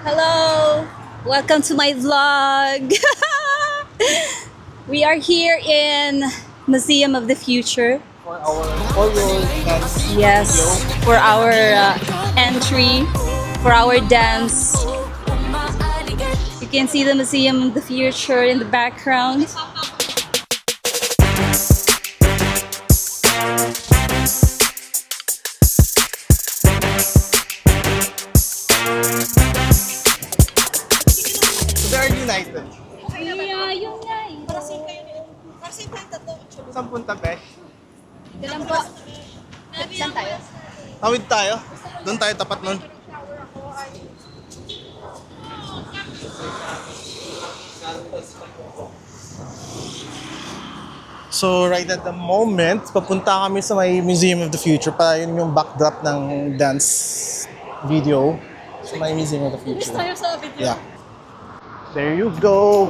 Hello! Welcome to my vlog! We are here in Museum of the Future. For your dance Yes, video. for our entry, for our dance. You can see the Museum of the Future in the background. So they are united. Yeah, yun nga eh. Saan punta, Besh? Dalam po. Saan tayo? Tawid tayo. Doon tayo tapat nun. So right at the moment, papunta kami sa may Museum of the Future para yun yung backdrop ng dance video sa may Museum of the Future. sa video. Yeah. There you go.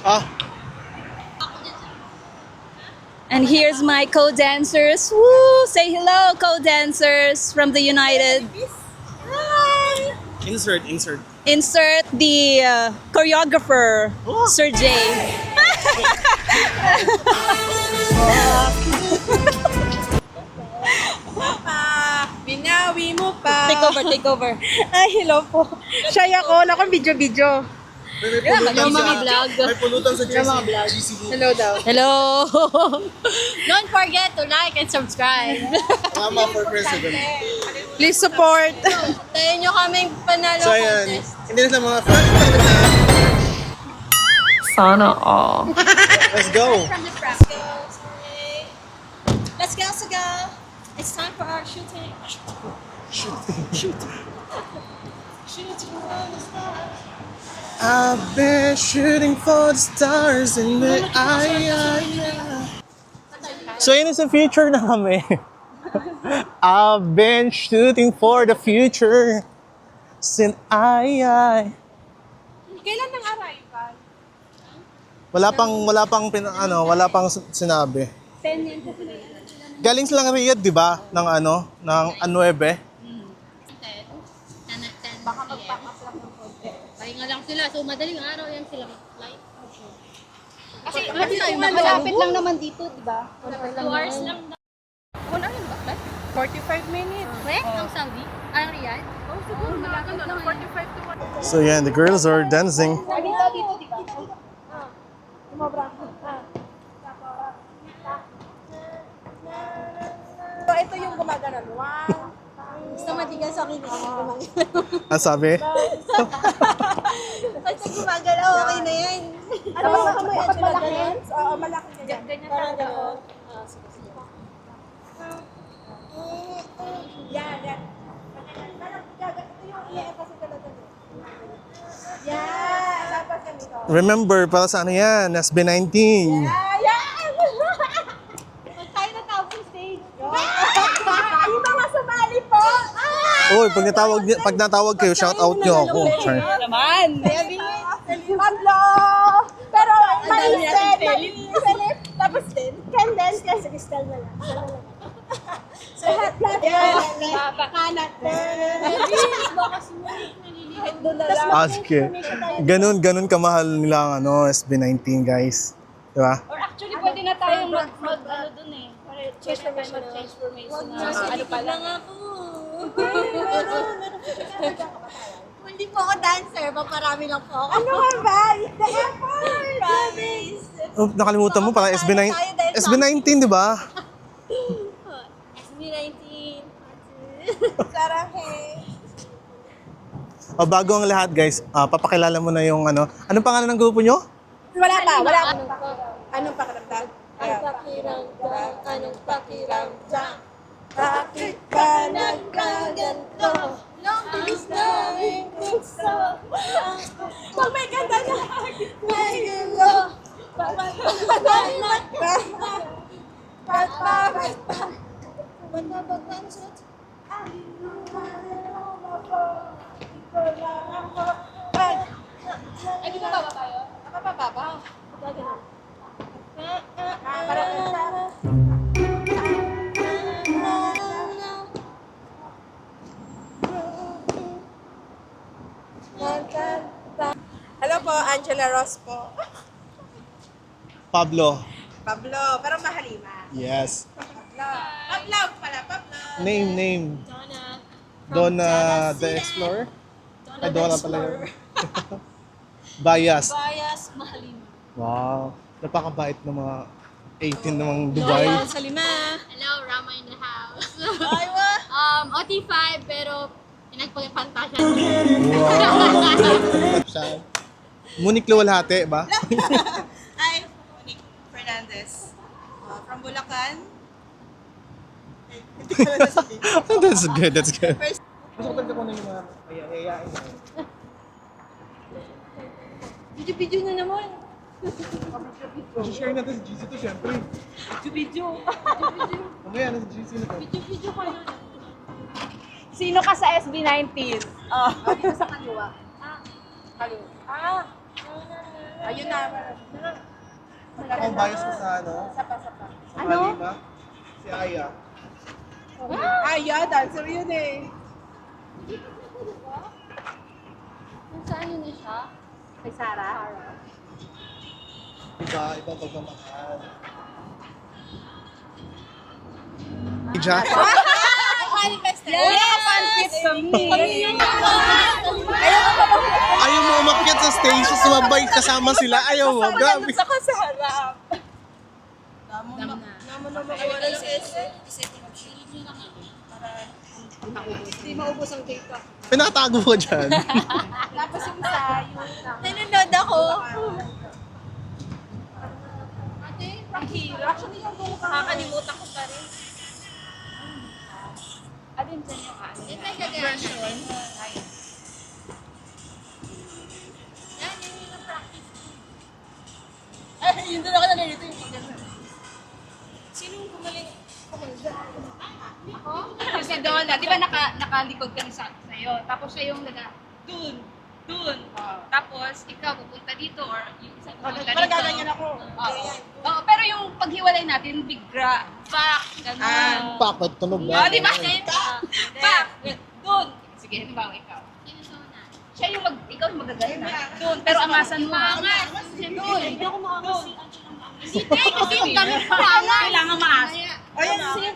Ah, And here's my co-dancers. Woo! Say hello, co-dancers from the United. Hi! insert. Insert the choreographer, Oh. Sir Jay. Binawi mo pa. Take over. Ay, hello po. Shy ako. Naku, video. Yung mga vlog. May pulutan sa GC. Hello daw. Hello! Don't forget to like and subscribe. Mama for president. Please support. Tayo nyo kaming panalo So ayan, contest. hindi na sa mga fans talaga na. Sana all. Let's go. Let's go. It's time for our shooting. I've been shooting for the stars in the eye. So yun is the future na kami. I've been shooting for the future since I. Kailan nang arrival? Wala pang sinabi. 10 yan kasi. Galing silang Riyadh, 'di ba? Ng Anuebe. 10 baka mag-pack up lang ng konti. Pahinga lang sila. So, madaling araw yan sila mag-flight. Kasi malapit lang naman dito, di ba? 2 hours lang. Una yun ba? 45 minutes. Ang Saudi? Ang Riyadh? Oh, siguro malapit lang. 45 to 1. So yan, the girls are dancing. Dito, di ba? So, ito yung gumaganon. Wow. Basta matigas ang kinig. Ang sabi? Basta gumagalaw, okay na yan. Ano ba dapat malaki? Oo, malaki yan. Ganyan tayo. Yan. Ito yung i-epas ko talaga. Yan. Dapat ganito. Remember, para sa ano yan? SB19. Yan. Tayo na tapos stage. Yung mga sumali po. Uy, pag natawag kayo, shout out nyo ako. Sorry. Naman! Hello! Pero malis din. Tapos din. Ken din. Kasi Crystal na lang. So, lahat. Kakanat din. Doon na lang. Ah, sige. Ganun kamahal nila ang SB19, guys. Diba? Or actually, pwede na tayong ano dun eh. Transformation na ano pala. Lang ako. Hindi po ako dancer, paparami lang po ako. Ano nga ba? The effort! Promise. Oh, nakalimutan mo, parang SB19, di ba? SB19. Sarang hey. O, bago ang lahat, guys, papakilala mo na yung Anong pangalan ng grupo nyo? Wala pa. Anong Anong pakiramdam? pakiramdam? Anong pakiramdam? Bakit ka nagkaganto? Long bilis namin gusto. Pag may ganda na May gulo. Salamat ka. Ba't ang suot? Ikaw lang ako. po, Angela Ross po. Pablo. Pablo, pero mahalima. Yes. Pablo pala, Pablo. Name. Donna the Explorer? Ay, Donna talaga. Bias. Mahalima. Wow. Napakabait ng mga 18 namang Dubai. Hello, Rama in the house. Ay, wa. OT5, pero pinagpagpantasya. Wow. Monique Luwalhati ba? Ay, Monique Fernandez. From Bulacan. That's good, that's good. Mas kapag ko na yung mga ayayain na. Video na naman. Share natin sa GC to syempre. Video. Mamaya na sa GC na to. Video kayo. Sino ka sa SB19? Dito sa kaliwa. Kaliwa. Ayun na. Ang bias ko sa ano? Sapa. Sa Halima. Si Aya. Aya, dancer yun eh. Saan yun na siya? Kay Sarah. Ibang pagmamahal. Ija? Ayaw mo umakyat sa stage, sumabay kasama sila. Ayaw mo, grabe. Sa harap. Naman na mawala si Hindi maubos ang data. Pinatago ko dyan. Tapos yung sayo lang. Nanonood ako. Ate, Rakira. Actually, yung buong kakalimutan ko pa rin. Alin dyan yung ano? Yan may gagawin. Yan, yun yung practice. Ay, yun doon ako nalilito yung pagkakalimutan. Sinong gumaling? Kasi doon, di ba nakalikod kami sa'yo? Tapos siya yung dun. Tapos ikaw pupunta dito or yung isa pupunta dito. Magaganyan ako. Oo, pero yung paghiwalay natin, bigra, back, gano'n. Pakot, tunog Oh, ba? di ba? Back, dun. Sige, halimbawa ikaw. Sino sa una? Siya yung ikaw yung magagaling na. Dun, pero angasan mo. Angas! Dun. Hindi ako maangas. Hindi, kasi yung gamit ko angas. Kailangan maangas. Ayan, sige.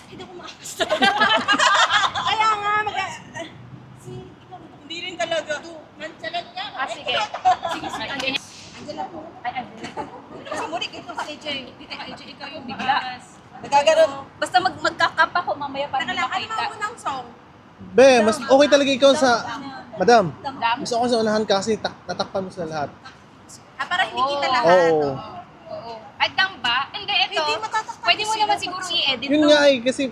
Hindi ako maakas. Kaya nga, hindi rin talaga. Nagsalat ka. Sige. Sige. Andiyan na po. Ay, Kasi muli, ito ka AJ. Dito ka AJ, ikaw yung bigla. Nagkagaroon. Basta magkakap ako mamaya para Ano makita. mo ng song? Be, mas okay talaga ikaw sa... Madam, Dam. mas okay sa unahan kasi natakpan mo sila lahat. Para hindi kita Oo. lahat. Oo. Oo. Ay, dam ba? Hindi, ito. Hindi, matatakpan Pwede mo sila naman pag- siguro i-edit Yun to. nga eh, kasi...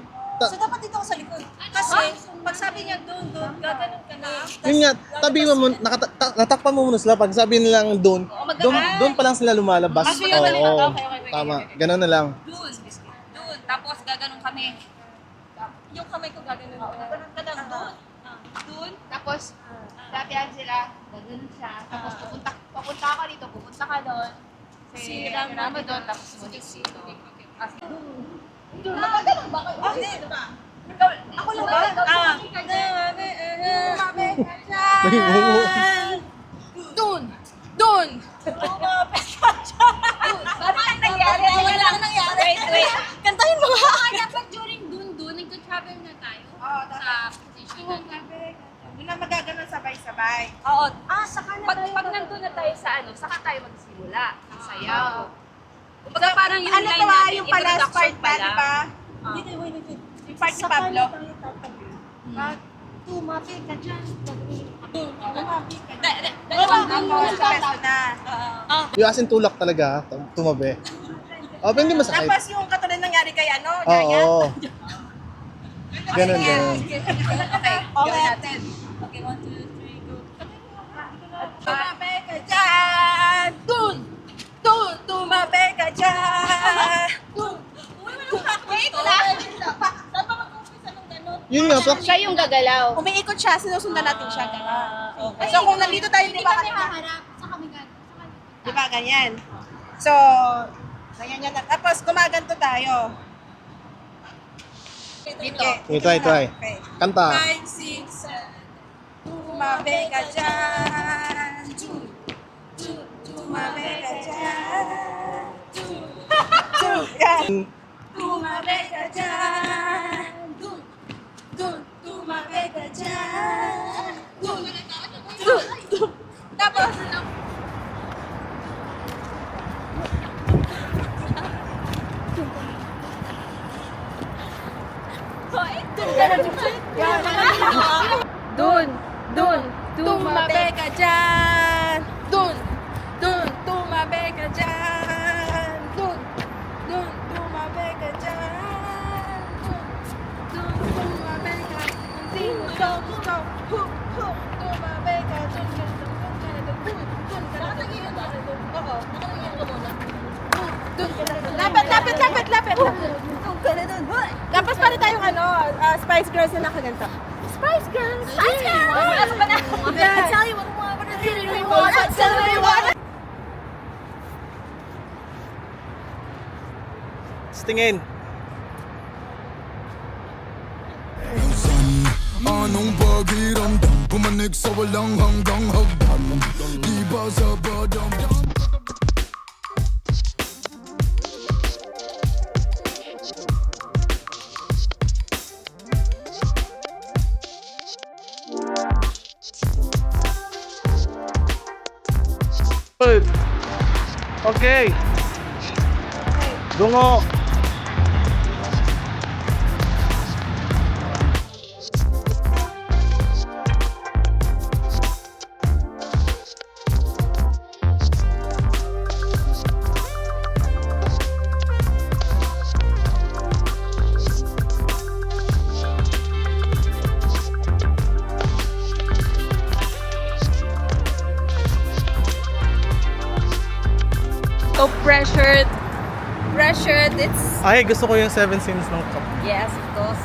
So, dapat dito ako sa likod. Kasi, pag sabi niya doon, gaganon ka na. Yun nga, tabi mo, natakpan mo muna sila. Pag sabi nilang doon, doon pa lang sila lumalabas. Ah, so yun na lang. Oo, Okay. tama. Ganun na lang. Doon. Tapos gaganon kami. Yung kamay ko gaganon. Gaganon ka lang doon. Doon. Tapos, sabihan sila, gaganon siya. Tapos pupunta ako dito, pupunta ka doon. Si Rama doon, tapos Monique dito. Magaganon ba kayo? Hindi ba? Ako lang ba? Doon! Doon! Ano ang nangyari? Wala ang nangyari. Wait. Kantahin mo nga. Dapat during doon, nag-travel na tayo. Sa position na Doon na magaganon sabay-sabay. Oo. Saka na Pag nandun na tayo sa saka tayo magsimula. Ang sayaw. Kumbaga parang yung ano line to natin, yung pala introduction part pa pa, lang. di ba? Yung part ni Pablo. tumabi ka dyan. Tapos sa peso na. Yung asin tulak talaga, tumabi. Oh, pero hindi masakit. Tapos yung katulad nangyari kay Jaya. Oo. Ganun. Okay, gawin natin. Okay, 1, 2, 3, go. Tumabi ka dyan! Dun! Dun! Tumabi ka dyan! Dun! Wait lang! Saan ba mag-umpisa nung ganun? Yun nga, pak. Siya yung gagalaw. Umiikot siya, sinusundan natin siya. Okay. So kung nandito tayo, di ba? haharap sa kami Di ba, ganyan? So, ganyan yan. Tapos gumaganto tayo. Dito. Try. Okay. Kanta. 5, 6, 7. Tumabi ka dyan. Tumabi ka dyan. Yan. Tumabi ka dyan. Tumabi ka dyan. Tapos, Dun, tumabi ka dyan. Dun, tumabi ka dyan. Dun, tumabi ka dyan. Dun, tumabi ka. Hindi mo to gusto. Tumabi ka. Dun ka na dun. Oo. Dun ka na dun. Lapit. Dun ka na dun. Tapos pala tayong Spice Girls na nakaganto. Spice Girls! Ano ba na? I tell you what I want, I really want, I tell you what I want. Tingin. Anong pakiramdam? Pumanig sa walang hanggang hagdan. Di ba sa badam-dam? Okay. Dungo. So pressured, it's... Ay, gusto ko yung 7 scenes ng cup. Yes, of course.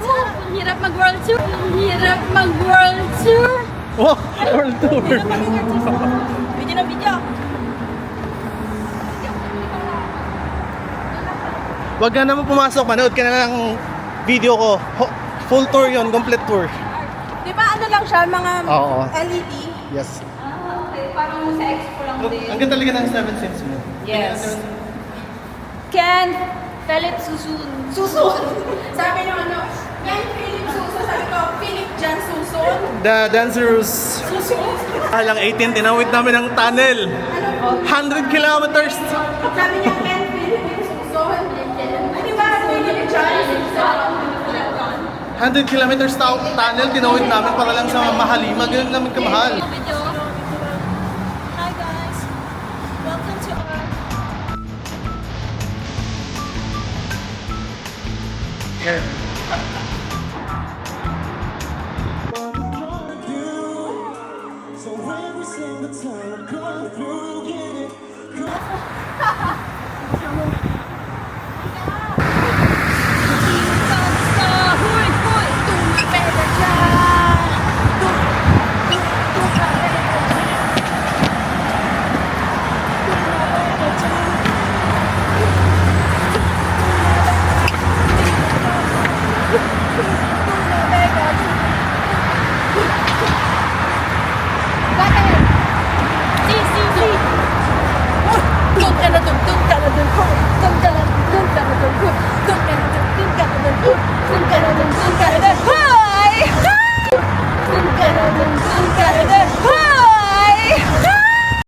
Ang hirap mag-world tour. Mag-world tour. Oh, world tour. Video na video. Wag ka naman pumasok, manood ka na ng video ko. Full tour yon, complete tour. Di ba ano lang siya, mga Oo. LED? Yes. Okay, parang sa expo lang din. Ang ganda talaga ng 7 scenes mo. Yes. Ken Philip Susun. Sabi nyo Ken Philip Susun. Sabi ko, Philip Jan Susun. The dancers. Susun. Alang 18, tinawid namin ang tunnel. 100 kilometers. Sabi niya, Ken Philip Susun. Di ba, Philip Jan Susun? 100 kilometers tunnel, tinawid namin para lang sa Mahalima. Ganun namin kamahal. Hi guys. Welcome to our... Here. So every single time I go through, get it.